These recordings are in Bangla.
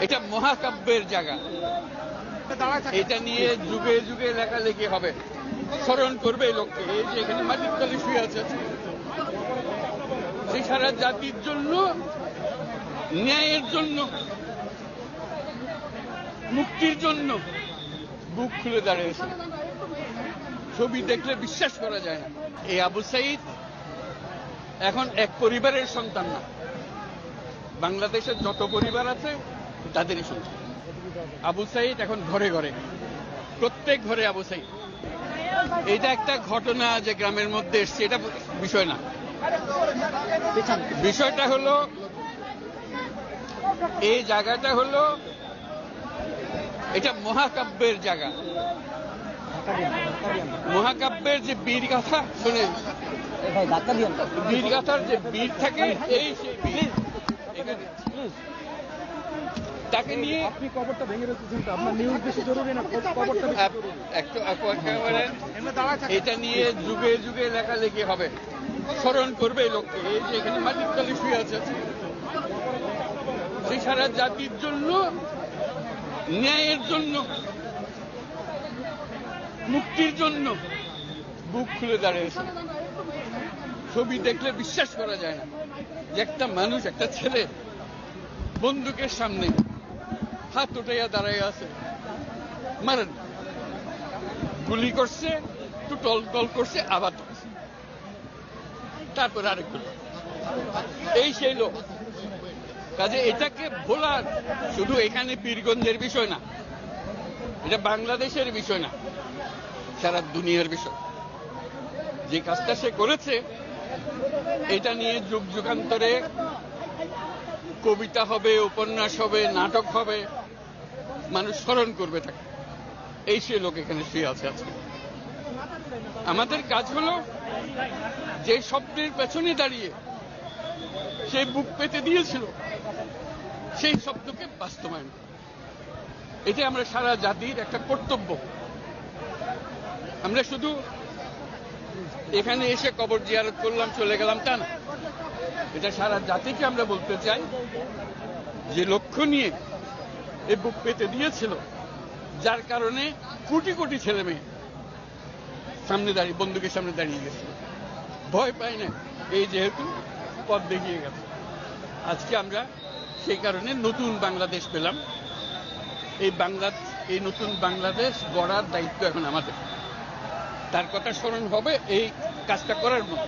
এটা মহাকাব্যের জায়গা। এটা নিয়ে যুগে যুগে লেখালেখি হবে, স্মরণ করবে এই লোককে। এই যে এখানে মাটির তলে শুয়ে আছে, সেই সারা জাতির জন্য, ন্যায়ের জন্য, মুক্তির জন্য বুক খুলে দাঁড়িয়েছে। ছবি দেখলে বিশ্বাস করা যায় না। এই আবু সাঈদ এখন এক পরিবারের সন্তান না, বাংলাদেশের যত পরিবার আছে তাদেরই সন্তান। আবু সাঈদ এখন ঘরে ঘরে, প্রত্যেক ঘরে আবু সাঈদ। এটা একটা ঘটনা যে গ্রামের মধ্যে এসছে, এটা বিষয় না। বিষয়টা হলো, এই জায়গাটা হলো, এটা মহাকাব্যের জায়গা। মহাকাব্যের যে বীরগাথা শুনে, বীরগাথার যে বীর থাকে, এই সেই বীর এখানে তাকে নিয়ে আপনি কবরটা ভেঙে রেখেছেন, আপনার নিউজ বেশি জরুরি না কবরটা এটা নিয়ে যুগে যুগে লেখালেখি হবে, স্মরণ করবে এই লোককে। এই যে এখানে মাটির তলে শুয়ে আছে, সেই সারা জাতির জন্য, ন্যায়ের জন্য, মুক্তির জন্য বুক খুলে দাঁড়িয়েছে। ছবি দেখলে বিশ্বাস করা যায় না যে একটা মানুষ, একটা ছেলে বন্দুকের সামনে হাত উঠাইয়া দাঁড়াইয়া আছে। মারেন, গুলি করছে, একটু টল টল করছে, আবার ধরছে, তারপর আরেকটু। এই সেই লোক। কাজে এটাকে ভোলার শুধু এখানে পীরগঞ্জের বিষয় না, এটা বাংলাদেশের বিষয় না, সারা দুনিয়ার বিষয়। যে কাজটা সে করেছে, এটা নিয়ে যুগ যুগান্তরে কবিতা হবে, উপন্যাস হবে, নাটক হবে, মানুষ স্মরণ করবে তাকে। এই সে লোক এখানে শুয়ে আছে আজকে। আমাদের কাজ হলো যে শব্দের পেছনে দাঁড়িয়ে সে বুক পেতে দিয়েছিল, সেই শব্দকে বাস্তবায়ন। এটা আমরা সারা জাতির একটা কর্তব্য। আমরা শুধু এখানে এসে কবর জিয়ারত করলাম, চলে গেলাম, তা না। এটা সারা জাতিকে আমরা বলতে চাই, যে লক্ষ্য নিয়ে এই বুক পেতে দিয়েছিল, যার কারণে কোটি কোটি ছেলে মেয়ে সামনে দাঁড়িয়ে, বন্দুকের সামনে দাঁড়িয়ে গেছে, ভয় পায় না। এই যেহেতু পথ দেখিয়ে গেছে, আজকে আমরা সেই কারণে নতুন বাংলাদেশ পেলাম। এই নতুন বাংলাদেশ গড়ার দায়িত্ব এখন আমাদের। তার কথা স্মরণ হবে এই কাজটা করার মতো।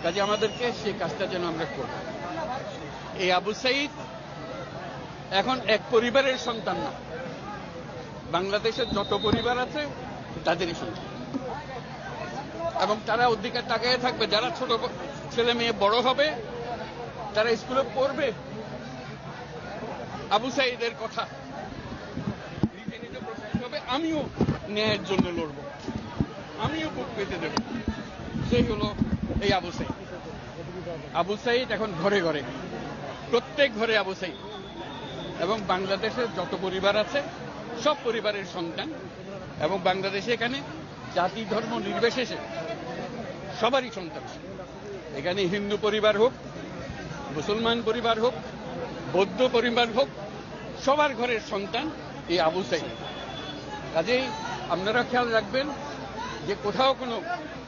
কাজে আমাদেরকে সেই কাজটা যেন আমরা করি। এই আবু সাঈদ এখন এক পরিবারের সন্তান না, বাংলাদেশের যত পরিবার আছে তাদেরই সন্তান। এবং তারা অধিকার তাকায় থাকবে, যারা ছোট ছেলে মেয়ে বড় হবে, তারা স্কুলে পড়বে, আবু সাঈদের কথা নিজে নিজে প্রশ্ন হবে, আমিও ন্যায়ের জন্য লড়ব, আমিও বুক পেতে দেব। সেই হলো এই আবু সাঈদ। আবু সাঈদ এখন ঘরে ঘরে, প্রত্যেক ঘরে আবু সাঈদ। এবং বাংলাদেশের যত পরিবার আছে সব পরিবারের সন্তান। এবং বাংলাদেশে এখানে জাতি ধর্ম নির্বিশেষে সবারই সন্তান। এখানে হিন্দু পরিবার হোক, মুসলমান পরিবার হোক, বৌদ্ধ পরিবার হোক, সবার ঘরের সন্তান এই আবু সাঈদ। কাজেই আপনারা খেয়াল রাখবেন যে কোথাও কোনো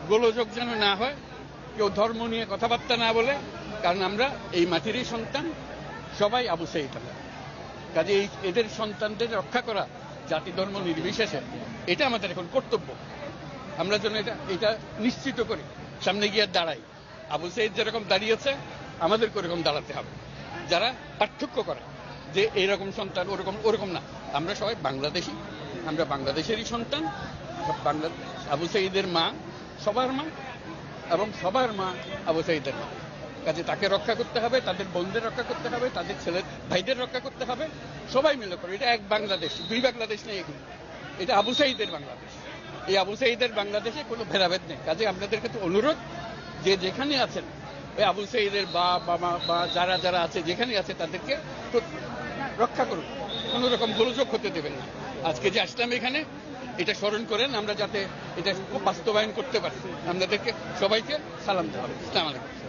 গোলযোগ যেন না হয়, কেউ ধর্ম নিয়ে কথাবার্তা না বলে, কারণ আমরা এই মাটিরই সন্তান, সবাই আবু সাঈদ। কাজে এদের সন্তানদের রক্ষা করা জাতি ধর্ম নির্বিশেষে, এটা আমাদের এখন কর্তব্য। আমরা যেন এটা নিশ্চিত করি, সামনে গিয়ে দাঁড়াই। আবু সাঈদ যেরকম দাঁড়িয়েছে, আমাদেরকে ওরকম দাঁড়াতে হবে। যারা পার্থক্য করে যে এইরকম সন্তান, ওরকম না, আমরা সবাই বাংলাদেশি, আমরা বাংলাদেশেরই সন্তান। আবু সাঈদের মা সবার মা, এবং সবার মা আবু সাঈদের মা। কাজে তাকে রক্ষা করতে হবে, তাদের বোনদের রক্ষা করতে হবে, তাদের ছেলে ভাইদের রক্ষা করতে হবে, সবাই মিলে করে। এটা এক বাংলাদেশ, দুই বাংলাদেশ নেই এখানে, এটা আবু সাঈদের বাংলাদেশ। এই আবু সাঈদের বাংলাদেশে কোনো ভেদাভেদ নেই। কাজে আপনাদের কাছে অনুরোধ, যে যেখানে আছেন ওই আবু সাঈদের বা যারা যারা আছে, যেখানে আছে, তাদেরকে রক্ষা করুন, কোনো রকম গোলযোগ হতে দেবেন না। আজকে যে আসলাম এখানে, এটা স্মরণ করেন, আমরা যাতে এটা বাস্তবায়ন করতে পারি। আপনাদেরকে সবাইকে সালাম দেওয়া হবে। আসসালামু আলাইকুম।